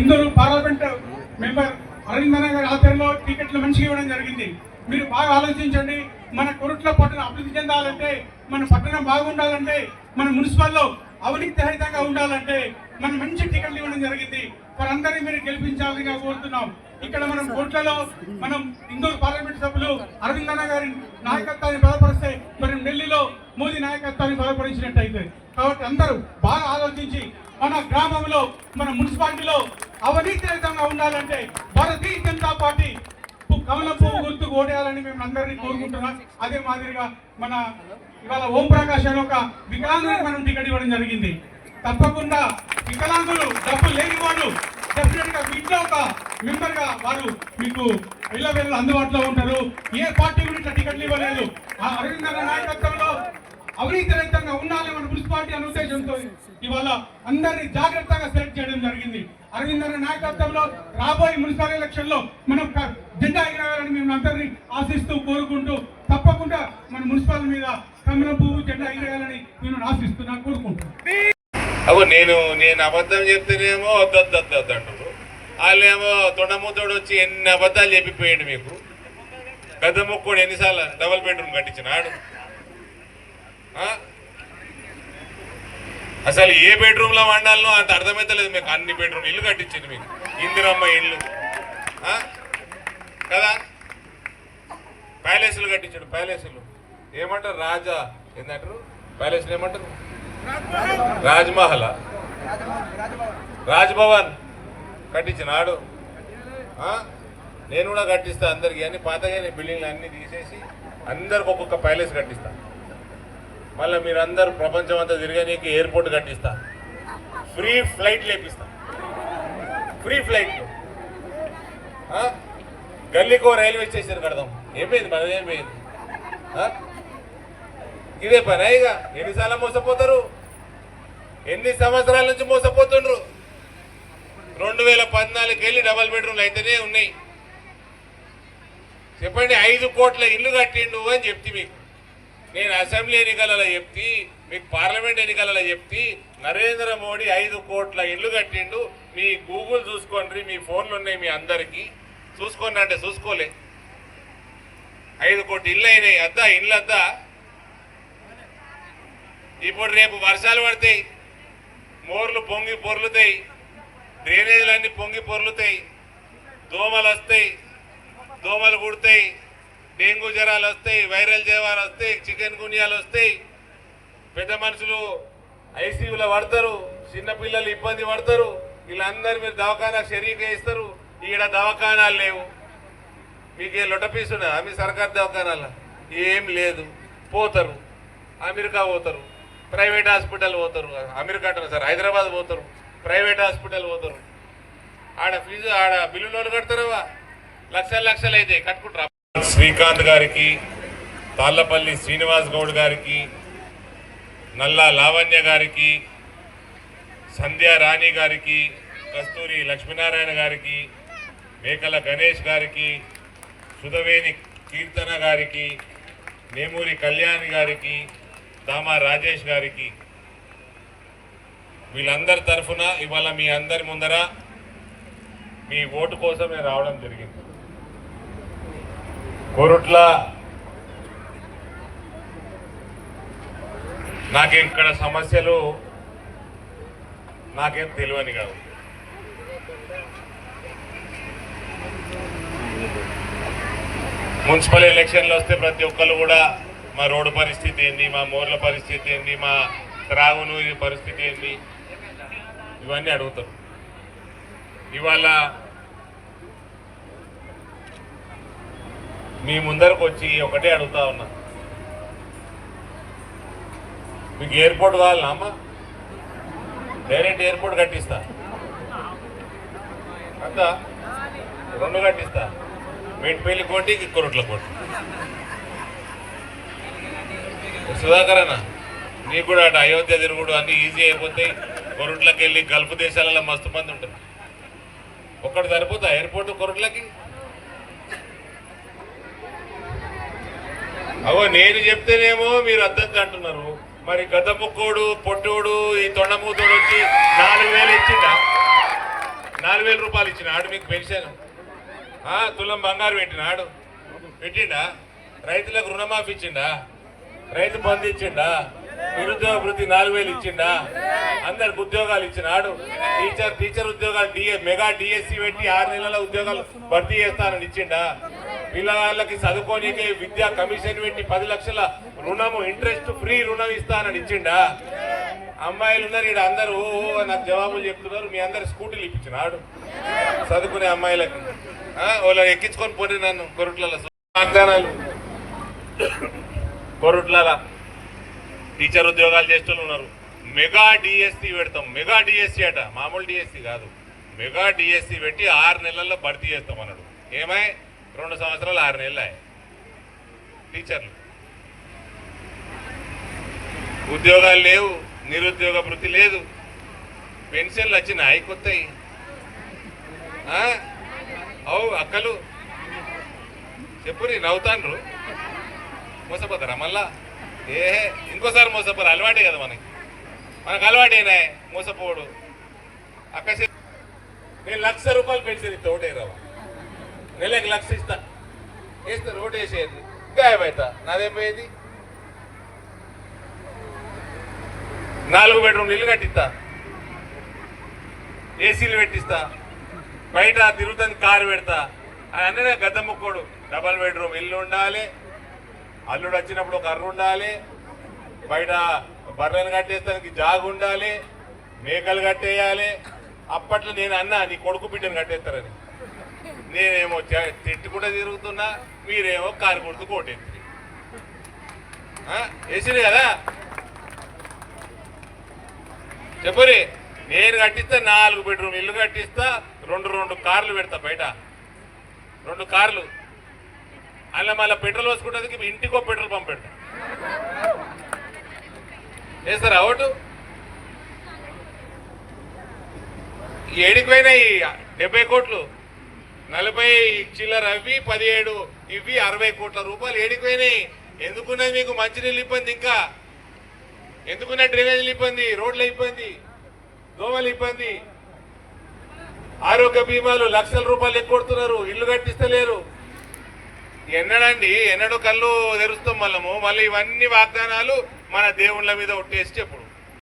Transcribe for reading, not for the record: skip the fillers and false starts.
Indur parliament member Arvind గారి ఆధ్వర్యంలో టికెట్లు మంచిగా ఇవ్వడం జరిగింది. మీరు బాగా ఆలోచించండి. మన కొరుట్ల పట్టణం అభివృద్ధి చెందాలంటే, మన పట్టణం బాగుండాలంటే, మన మున్సిపల్లో అవినీతి రహితంగా ఉండాలంటే మనం మంచి టికెట్లు ఇవ్వడం జరిగింది. వారందరినీ మీరు గెలిపించాలని కోరుతున్నాం. ఇక్కడ మనం కోట్లలో మనం ఇందూరు పార్లమెంట్ సభ్యులు అరవింద్ గారి నాయకత్వాన్ని బలపరిస్తే మరి ఢిల్లీలో మోదీ నాయకత్వాన్ని బలపరిచినట్టయితే. కాబట్టి అందరూ బాగా ఆలోచించి మన గ్రామంలో మన మున్సిపాలిటీలో అవినీతి రహితంగా ఉండాలంటే భారతీయ జనతా పార్టీ కమలం పువ్వు గుర్తుకు ఓటేయాలని మేము అందరినీ కోరుకుంటున్నాం. అదే మాదిరిగా మన ఇవాళ ఓం ప్రకాష్ అని ఒక వికలాంగులకు మనం టికెట్ ఇవ్వడం జరిగింది. తప్పకుండా వికలాంగులు డబ్బు లేని వాళ్ళు డెఫినెట్ గా ఇంట్లో ఒక మెంబర్ గా వారు మీకు ఇళ్ల వేళలు అందుబాటులో ఉంటారు. ఏ పార్టీ కూడా ఇట్లా టికెట్లు ఇవ్వలేదు. ఆ అరవింద్ నాయకత్వంలో అవినీతి రహితంగా ఉండాలి మన మున్సిపాలిటీ అనే ఉద్దేశంతో ఇవాళ అందరినీ జాగ్రత్తగా సెలెక్ట్ చేయడం జరిగింది. అరవింద్ నాయకత్వంలో రాబోయే మున్సిపల్ ఎలక్షన్ లో మనం జెండా ఎగరాలని మేము అందరినీ ఆశిస్తూ కోరుకుంటూ తప్పకుండా మన మున్సిపల్ మీద కమలం పువ్వు జెండా ఎగరేయాలని నేను ఆశిస్తున్నా కోరుకుంటున్నాను. నేను అబద్ధం చెప్తేనేమో వద్దంటారు. వాళ్ళేమో తొండమూతోడు వచ్చి ఎన్ని అబద్ధాలు చెప్పిపోయిండు. మీకు పెద్ద మొక్కుడు ఎన్నిసార్లు డబుల్ బెడ్రూమ్ కట్టించినాడు. అసలు ఏ బెడ్రూమ్ లో వండాలనో అంత అర్థమైతలేదు మీకు. అన్ని బెడ్రూమ్ ఇల్లు కట్టించింది మీకు, ఇందిరమ్మ ఇల్లు కదా. ప్యాలెస్లు కట్టించాడు. ప్యాలెస్లు ఏమంటారు? రాజా ఏంటంటారు? ప్యాలెస్లు ఏమంటారు? రాజ్మహల్, రాజ్భవన్ కట్టించినాడు. నేను కూడా కట్టిస్తా అందరికి. అన్ని పాతగా బిల్డింగ్లు అన్ని తీసేసి అందరికి ఒక్కొక్క ప్యాలెస్ కట్టిస్తా. మళ్ళీ మీరందరూ ప్రపంచం అంతా తిరగనీకి ఎయిర్పోర్ట్ కట్టిస్తా. ఫ్రీ ఫ్లైట్ లేపిస్తా. Free flight. గల్లీకో రైల్వే స్టేషన్ కడదాం. ఏమైంది మనది? ఏమైంది? ఇదే పని. ఇక ఎన్నిసార్లు మోసపోతారు? ఎన్ని సంవత్సరాల నుంచి మోసపోతుండ్రు? 2014 వెళ్ళి డబల్ బెడ్రూమ్లు అయితేనే ఉన్నాయి. చెప్పండి. 5 కోట్ల ఇల్లు కట్టిండు అని చెప్తే మీకు. నేను అసెంబ్లీ ఎన్నికలలో చెప్తే, మీకు పార్లమెంట్ ఎన్నికలలో చెప్తే నరేంద్ర మోడీ 5 కోట్ల ఇల్లు కట్టిండు. మీ గూగుల్ చూసుకోండి, మీ ఫోన్లు ఉన్నాయి మీ అందరికీ. చూసుకోండి అంటే చూసుకోలే. 5 కోట్ల ఇల్లు అయినాయి. అద్దా ఇల్లు అద్దా. ఇప్పుడు రేపు వర్షాలు పడతాయి, మోర్లు పొంగి పొర్లుతాయి, డ్రైనేజీలన్నీ పొంగి పొర్లుతాయి, దోమలు వస్తాయి, దోమలు కుడతాయి, డెంగ్యూ జ్వరాలు వస్తాయి, వైరల్ జ్వరాలు వస్తాయి, చికెన్ గున్యాలు వస్తాయి. పెద్ద మనుషులు ఐసీయూలో పడతారు, చిన్నపిల్లలు ఇబ్బంది పడతారు. వీళ్ళందరూ మీరు దవాఖానా షరీకే ఇస్తారు. ఈడ దవాఖానాలు లేవు. మీకు ఏ లొట్టపీసున్నా మీ సర్కారు దవాఖానాల ఏం లేదు. పోతారు అమెరికా, పోతారు ప్రైవేట్ హాస్పిటల్, పోతారు అమెరికా అంటారు సార్, హైదరాబాద్ పోతారు ప్రైవేట్ హాస్పిటల్ పోతారు. ఆడ ఫీజు ఆడ బిల్లులు కడతారవా, లక్షలు లక్షలు అయితే కట్టుకుంటారు. శ్రీకాంత్ గారికి, తాళ్లపల్లి శ్రీనివాస్ గౌడ్ గారికి, నల్లా లావణ్య గారికి, సంధ్యా రాణి గారికి, కస్తూరి లక్ష్మీనారాయణ గారికి, మేకల గణేష్ గారికి, సుధవేణి కీర్తన గారికి, నేమూరి కళ్యాణ్ గారికి, దామా రాజేష్ గారికి, వీళ్ళందరి తరఫున ఇవాళ మీ అందరి ముందర మీ ఓటు కోసమే రావడం జరిగింది. కోరుట్ల నాకు ఇక్కడ సమస్యలు నాకేం తెలియని కాదు. మున్సిపల్ ఎలక్షన్లు వస్తే ప్రతి ఒక్కరు కూడా మా రోడ్డు పరిస్థితి ఏంటి, మా మోర్ల పరిస్థితి ఏంటి, మా త్రాగునీరు పరిస్థితి ఏంటి, ఇవన్నీ అడుగుతారు. ఇవాళ మీ ముందరకు వచ్చి ఒకటే అడుగుతా ఉన్నా, మీకు ఎయిర్పోర్ట్ కావాలన్నా అమ్మా? డైరెక్ట్ ఎయిర్పోర్ట్ కట్టిస్తా. అంతా 2 కట్టిస్తా. మేటిపల్లి కోటి, కొరుట్ల కోటి. సుధాకర్ అన్న నీకు కూడా అటు అయోధ్య తిరుగుడు అన్నీ ఈజీ అయిపోతాయి. కొరుట్లకి వెళ్ళి గల్ఫ్ దేశాలలో మస్తు మంది ఉంటుంది. ఒక్కటి సరిపోతా ఎయిర్పోర్ట్ కొరుట్లకి? అవో నేను చెప్తేనేమో మీరు అద్దెంత అంటున్నారు. మరి గద్దముక్కోడు, పొట్టోడు, ఈ తొండమూతోడు వచ్చి 4000 ఇచ్చిందా? 4,000 రూపాయలు ఇచ్చినాడు మీకు పెన్షన్. తులం బంగారు పెట్టిండా? రైతులకు రుణమాఫీ ఇచ్చిండా? రైతు బంధు ఇచ్చిండా? నిరుద్యోగ వృత్తి 4,000 ఇచ్చిండా? అందరికి ఉద్యోగాలు ఇచ్చినాడు. టీచర్ ఉద్యోగాలు మెగా డిఎస్సి పెట్టి 6 నెలల ఉద్యోగాలు భర్తీ చేస్తానని ఇచ్చిండా? పిల్లగాళ్ళకి చదువుకోనికే విద్యా కమిషన్ పెట్టి 10 లక్షల రుణము ఇంట్రెస్ట్ ఫ్రీ రుణం ఇస్తానని ఇచ్చిండా? అమ్మాయిలు ఉన్నారు ఇక్కడ అందరూ నాకు జవాబులు చెప్తున్నారు. మీ అందరు స్కూటీలు ఇప్పించినాడు చదువుకునే అమ్మాయిలకి. వాళ్ళని ఎక్కించుకొని పోయి నన్ను కొరుట్లలో వాగ్దానాలు. కొరుట్లలో టీచర్ ఉద్యోగాలు చేస్తూ ఉన్నారు. మెగా డిఎస్సి పెడతాం. మెగా డిఎస్సి అట, మామూలు డిఎస్సి కాదు. మెగా డిఎస్సి పెట్టి 6 నెలల్లో భర్తీ చేస్తాం అన్నాడు. ఏమై 2 సంవత్సరాలు 6 నెలలు టీచర్లు ఉద్యోగాలు లేవు, నిరుద్యోగ వృత్తి లేదు, పెన్షన్లు వచ్చినాయి కొత్తవి. అవు అక్కలు చెప్పురి నవ్వుతాండ్రు. మోసపోతారా మళ్ళా? ఇంకోసారి మోసపోరు. అలవాటే కదా మనకు అలవాటేనా మోసపోడు. అక్క నేను 1,00,000 రూపాయలు పెన్షన్ ఇస్తా, ఓటేరావా? నెలకి 1,00,000 ఇస్తా, వేస్తే రోడ్ వేసేది గాయబైతా. నాదేపోయేది 4 బెడ్రూమ్ ఇల్లు కట్టిస్తా, ఏసీలు పెట్టిస్తా, బయట తిరుగుతుంది కారు పెడతా. అని అన్నదే గద్ద ముక్కోడు. డబల్ బెడ్రూమ్ ఇల్లు ఉండాలి, అల్లుడు వచ్చినప్పుడు ఒక అర్రు ఉండాలి, బయట బర్రెలు కట్టేస్తానికి జాగు ఉండాలి, మేకలు కట్టేయాలి. అప్పట్లో నేను అన్నా నీ కొడుకు బిడ్డను కట్టేస్తారని. నేనేమో తిట్టుకుంటూ తిరుగుతున్నా, మీరేమో కారు కొడుతూ కోటెత్తి వేసిరు కదా. చెప్పురి నేను కట్టిస్తా, 4 బెడ్రూమ్ ఇల్లు కట్టిస్తా, 2 కార్లు పెడతా బయట, 2 కార్లు. అలా మళ్ళీ పెట్రోల్ వేసుకుంటే ఇంటికో పెట్రోల్ పంప్ పెడతా. వేస్తారా ఓటు? ఏడిపోయినాయి 70 కోట్లు, 40 చిల్లర అవి, 17 ఇవి, 60 కోట్ల రూపాయలు ఏడిపోయినాయి. ఎందుకున్నది మీకు మంచినీళ్ళు ఇబ్బంది, ఇంకా ఎందుకున్న డ్రైనేజీలు ఇబ్బంది, రోడ్ల ఇబ్బంది, దోమలు ఇబ్బంది, ఆరోగ్య బీమాలు లక్షల రూపాయలు ఎక్కొడుతున్నారు, ఇల్లు కట్టిస్తలేరు. ఎన్నడండి ఎన్నడూ కళ్ళు తెరుస్తాం మళ్ళీ ఇవన్నీ వాగ్దానాలు మన దేవుళ్ళ మీద ఒట్టేసి చెప్పుడు.